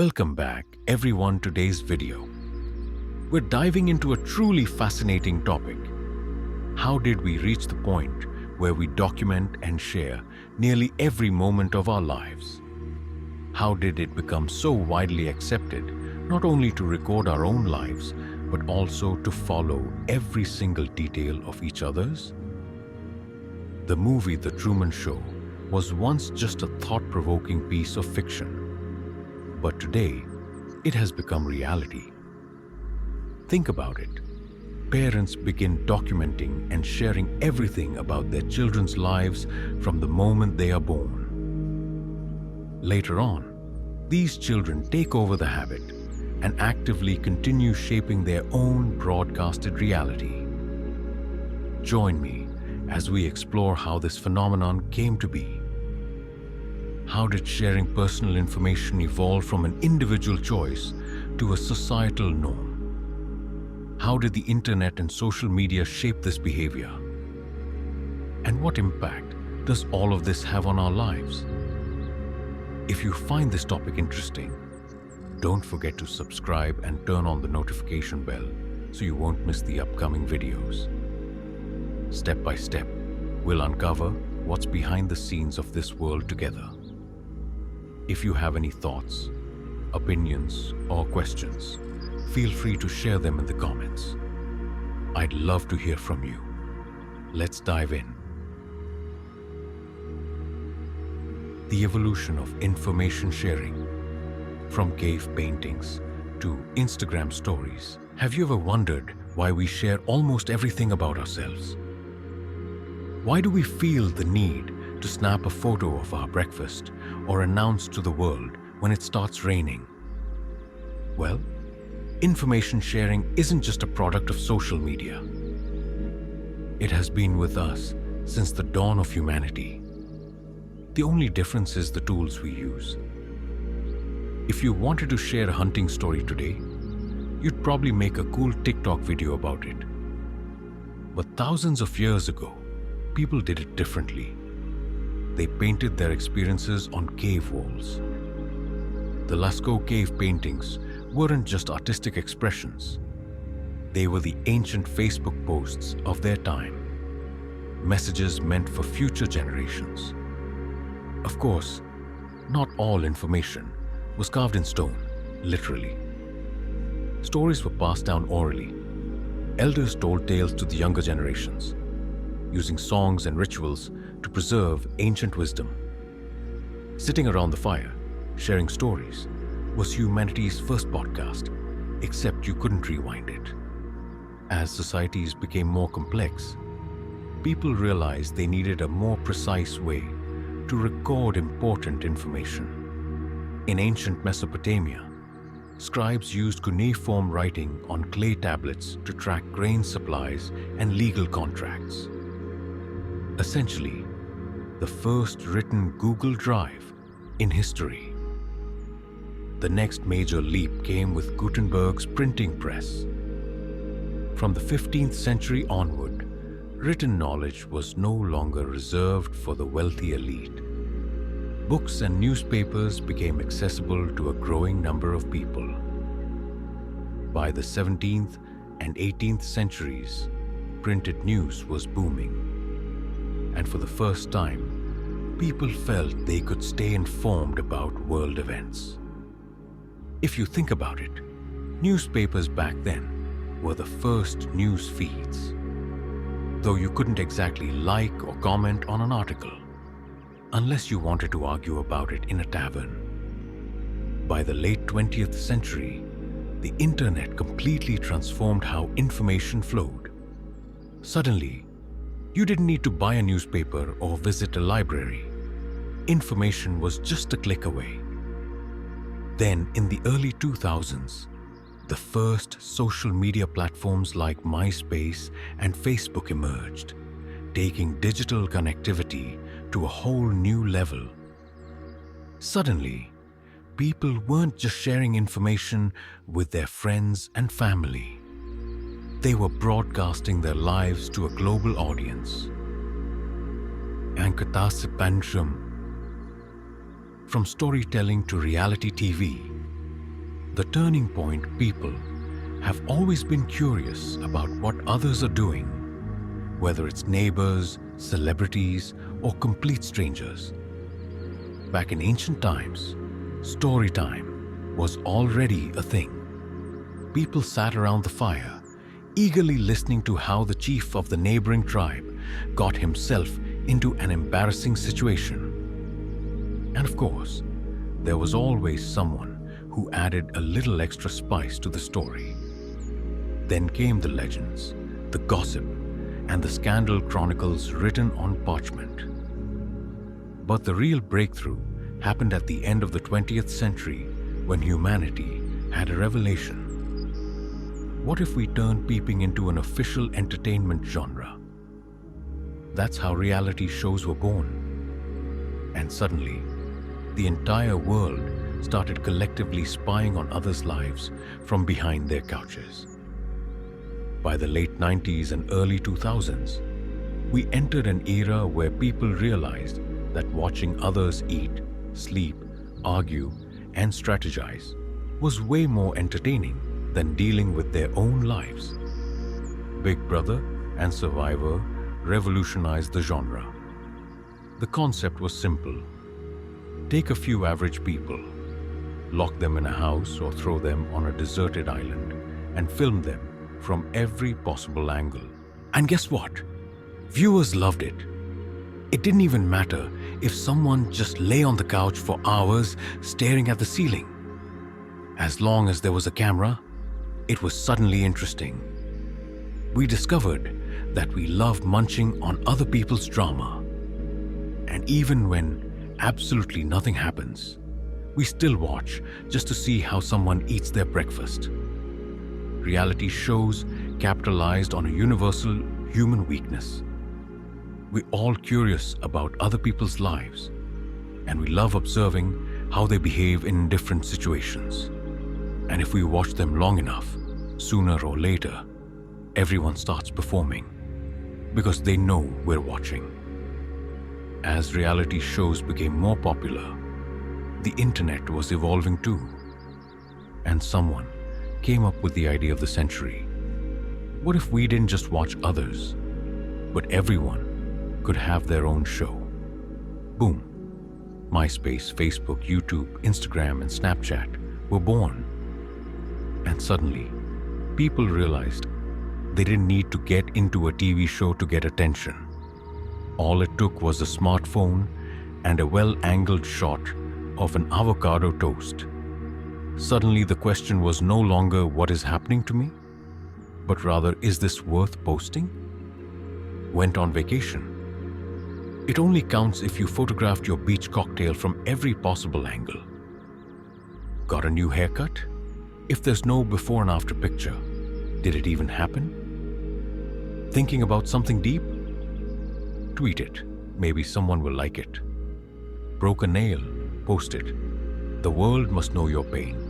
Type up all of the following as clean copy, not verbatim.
Welcome back, everyone, to today's video. We're diving into a truly fascinating topic. How did we reach the point where we document and share nearly every moment of our lives? How did it become so widely accepted, not only to record our own lives, but also to follow every single detail of each other's? The movie The Truman Show was once just a thought-provoking piece of fiction. But today, it has become reality. Think about it. Parents begin documenting and sharing everything about their children's lives from the moment they are born. Later on, these children take over the habit and actively continue shaping their own broadcasted reality. Join me as we explore how this phenomenon came to be. How did sharing personal information evolve from an individual choice to a societal norm? How did the internet and social media shape this behavior? And what impact does all of this have on our lives? If you find this topic interesting, don't forget to subscribe and turn on the notification bell so you won't miss the upcoming videos. Step by step, we'll uncover what's behind the scenes of this world together. If you have any thoughts, opinions, or questions, feel free to share them in the comments. I'd love to hear from you. Let's dive in. The evolution of information sharing. From cave paintings to Instagram stories. Have you ever wondered why we share almost everything about ourselves? Why do we feel the need to snap a photo of our breakfast or announce to the world when it starts raining? Well, information sharing isn't just a product of social media. It has been with us since the dawn of humanity. The only difference is the tools we use. If you wanted to share a hunting story today, you'd probably make a cool TikTok video about it. But thousands of years ago, people did it differently. They painted their experiences on cave walls. The Lascaux cave paintings weren't just artistic expressions. They were the ancient Facebook posts of their time, messages meant for future generations. Of course, not all information was carved in stone, literally. Stories were passed down orally. Elders told tales to the younger generations, using songs and rituals to preserve ancient wisdom. Sitting around the fire, sharing stories, was humanity's first podcast, except you couldn't rewind it. As societies became more complex, people realized they needed a more precise way to record important information. In ancient Mesopotamia, scribes used cuneiform writing on clay tablets to track grain supplies and legal contracts. Essentially, the first written Google Drive in history. The next major leap came with Gutenberg's printing press. From the 15th century onward, written knowledge was no longer reserved for the wealthy elite. Books and newspapers became accessible to a growing number of people. By the 17th and 18th centuries, printed news was booming. And for the first time, people felt they could stay informed about world events. If you think about it, newspapers back then were the first news feeds. Though you couldn't exactly like or comment on an article, unless you wanted to argue about it in a tavern. By the late 20th century, the internet completely transformed how information flowed. Suddenly, you didn't need to buy a newspaper or visit a library. Information was just a click away. Then, in the early 2000s, the first social media platforms like MySpace and Facebook emerged, taking digital connectivity to a whole new level. Suddenly, people weren't just sharing information with their friends and family. They were broadcasting their lives to a global audience. From storytelling to reality TV, the turning point people have always been curious about what others are doing, whether it's neighbors, celebrities, or complete strangers. Back in ancient times, story time was already a thing. People sat around the fire, eagerly listening to how the chief of the neighboring tribe got himself into an embarrassing situation. And of course, there was always someone who added a little extra spice to the story. Then came the legends, the gossip, and the scandal chronicles written on parchment. But the real breakthrough happened at the end of the 20th century when humanity had a revelation. What if we turned peeping into an official entertainment genre? That's how reality shows were born. And suddenly, the entire world started collectively spying on others' lives from behind their couches. By the late 90s and early 2000s, we entered an era where people realized that watching others eat, sleep, argue, and strategize was way more entertaining than dealing with their own lives. Big Brother and Survivor revolutionized the genre. The concept was simple. Take a few average people, lock them in a house or throw them on a deserted island, and film them from every possible angle. And guess what? Viewers loved it. It didn't even matter if someone just lay on the couch for hours staring at the ceiling. As long as there was a camera, it was suddenly interesting. We discovered that we loved munching on other people's drama. And even when absolutely nothing happens, we still watch just to see how someone eats their breakfast. Reality shows capitalized on a universal human weakness. We're all curious about other people's lives, and we love observing how they behave in different situations. And if we watch them long enough, sooner or later, everyone starts performing because they know we're watching. As reality shows became more popular, the internet was evolving too. And someone came up with the idea of the century. What if we didn't just watch others, but everyone could have their own show? Boom. MySpace, Facebook, YouTube, Instagram, and Snapchat were born. And suddenly, people realized they didn't need to get into a TV show to get attention. All it took was a smartphone and a well-angled shot of an avocado toast. Suddenly, the question was no longer what is happening to me, but rather, is this worth posting? Went on vacation. It only counts if you photographed your beach cocktail from every possible angle. Got a new haircut? If there's no before and after picture, did it even happen? Thinking about something deep? Tweet it. Maybe someone will like it. Broke a nail? Post it. The world must know your pain.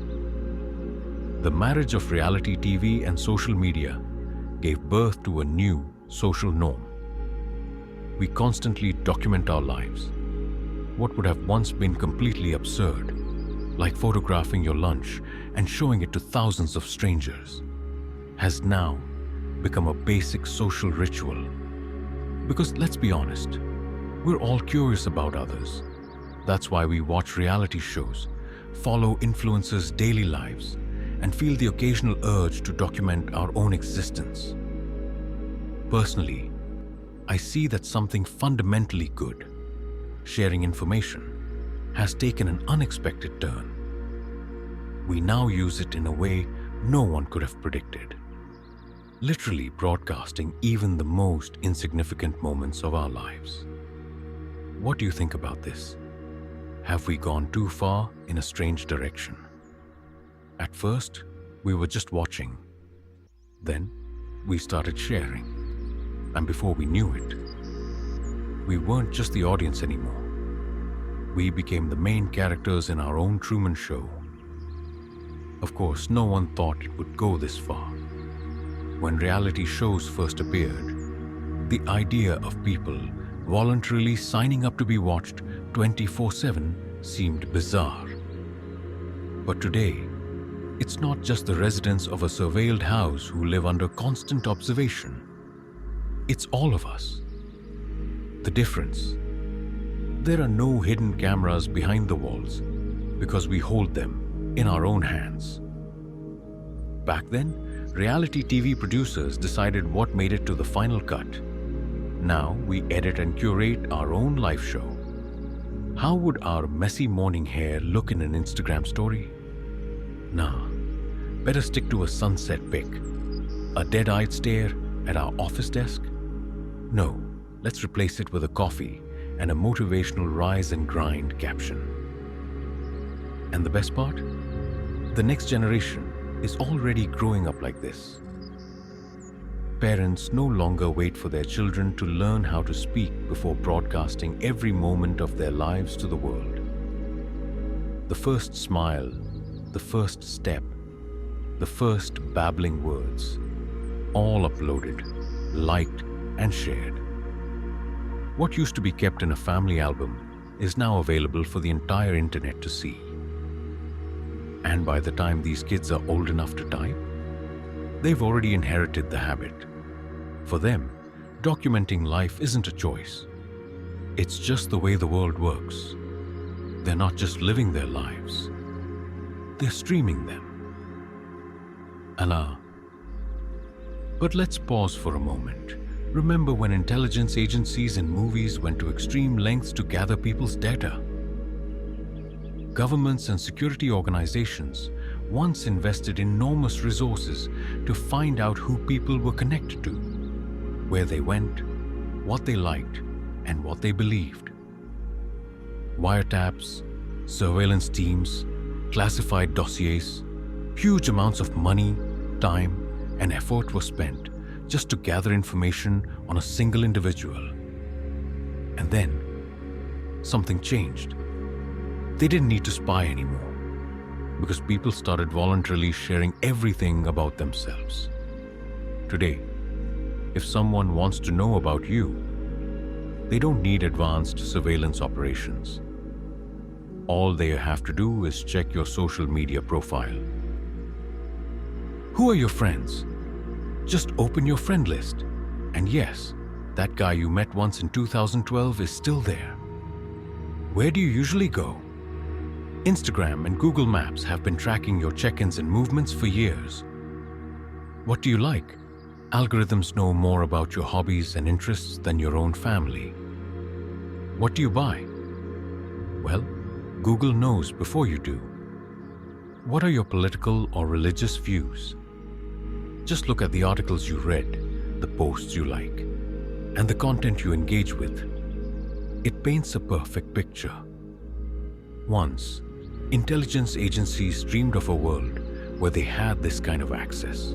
The marriage of reality TV and social media gave birth to a new social norm. We constantly document our lives. What would have once been completely absurd, like photographing your lunch and showing it to thousands of strangers, has now become a basic social ritual. Because let's be honest, we're all curious about others. That's why we watch reality shows, follow influencers' daily lives, and feel the occasional urge to document our own existence. Personally, I see that something fundamentally good, sharing information, has taken an unexpected turn. We now use it in a way no one could have predicted, literally broadcasting even the most insignificant moments of our lives. What do you think about this? Have we gone too far in a strange direction? At first, we were just watching. Then, we started sharing. And before we knew it, we weren't just the audience anymore. We became the main characters in our own Truman Show. Of course, no one thought it would go this far. When reality shows first appeared, the idea of people voluntarily signing up to be watched 24/7 seemed bizarre. But today, It's not just the residents of a surveilled house who live under constant observation. It's all of us. The difference: there are no hidden cameras behind the walls because we hold them in our own hands. Back then, reality TV producers decided what made it to the final cut. Now we edit and curate our own live show. How would our messy morning hair look in an Instagram story? Nah, better stick to a sunset pic. A dead-eyed stare at our office desk? No, let's replace it with a coffee and a motivational rise and grind caption. And the best part? The next generation is already growing up like this. Parents no longer wait for their children to learn how to speak before broadcasting every moment of their lives to the world. The first smile, the first step, the first babbling words, all uploaded, liked, and shared. What used to be kept in a family album is now available for the entire internet to see. And by the time these kids are old enough to type, they've already inherited the habit. For them, documenting life isn't a choice. It's just the way the world works. They're not just living their lives, they're streaming them. Allah. But let's pause for a moment. Remember when intelligence agencies and movies went to extreme lengths to gather people's data? Governments and security organizations once invested enormous resources to find out who people were connected to, where they went, what they liked, and what they believed. Wiretaps, surveillance teams, classified dossiers, huge amounts of money, time, and effort were spent just to gather information on a single individual. And then, something changed. They didn't need to spy anymore, because people started voluntarily sharing everything about themselves. Today, if someone wants to know about you, they don't need advanced surveillance operations. All they have to do is check your social media profile. Who are your friends? Just open your friend list, and yes, that guy you met once in 2012 is still there. Where do you usually go? Instagram and Google Maps have been tracking your check-ins and movements for years. What do you like? Algorithms know more about your hobbies and interests than your own family. What do you buy? Well, Google knows before you do. What are your political or religious views? Just look at the articles you read, the posts you like, and the content you engage with. It paints a perfect picture. Once, intelligence agencies dreamed of a world where they had this kind of access.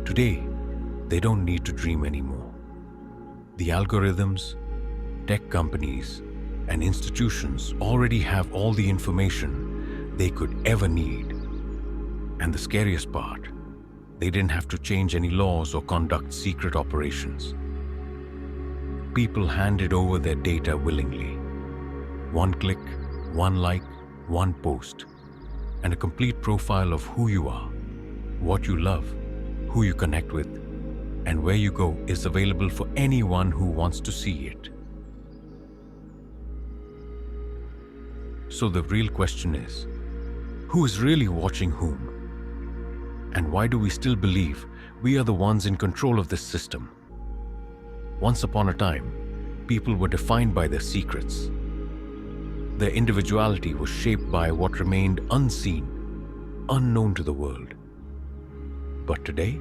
Today, they don't need to dream anymore. The algorithms, tech companies, and institutions already have all the information they could ever need. And the scariest part, they didn't have to change any laws or conduct secret operations. People handed over their data willingly. One click, one like, one post, and a complete profile of who you are, what you love, who you connect with, and where you go is available for anyone who wants to see it. So the real question is, who is really watching whom? And why do we still believe we are the ones in control of this system? Once upon a time, people were defined by their secrets. Their individuality was shaped by what remained unseen, unknown to the world. But today,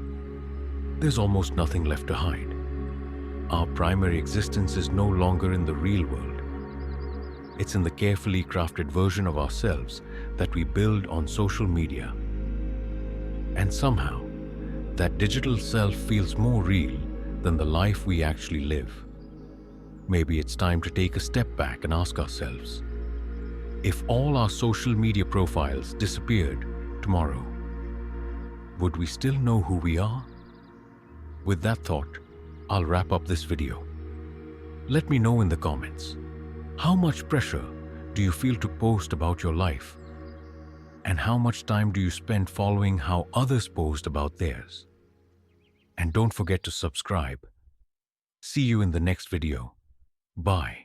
there's almost nothing left to hide. Our primary existence is no longer in the real world. It's in the carefully crafted version of ourselves that we build on social media. And somehow, that digital self feels more real than the life we actually live. Maybe it's time to take a step back and ask ourselves, if all our social media profiles disappeared tomorrow, would we still know who we are? With that thought, I'll wrap up this video. Let me know in the comments, how much pressure do you feel to post about your life? And how much time do you spend following how others post about theirs? And don't forget to subscribe. See you in the next video. Bye.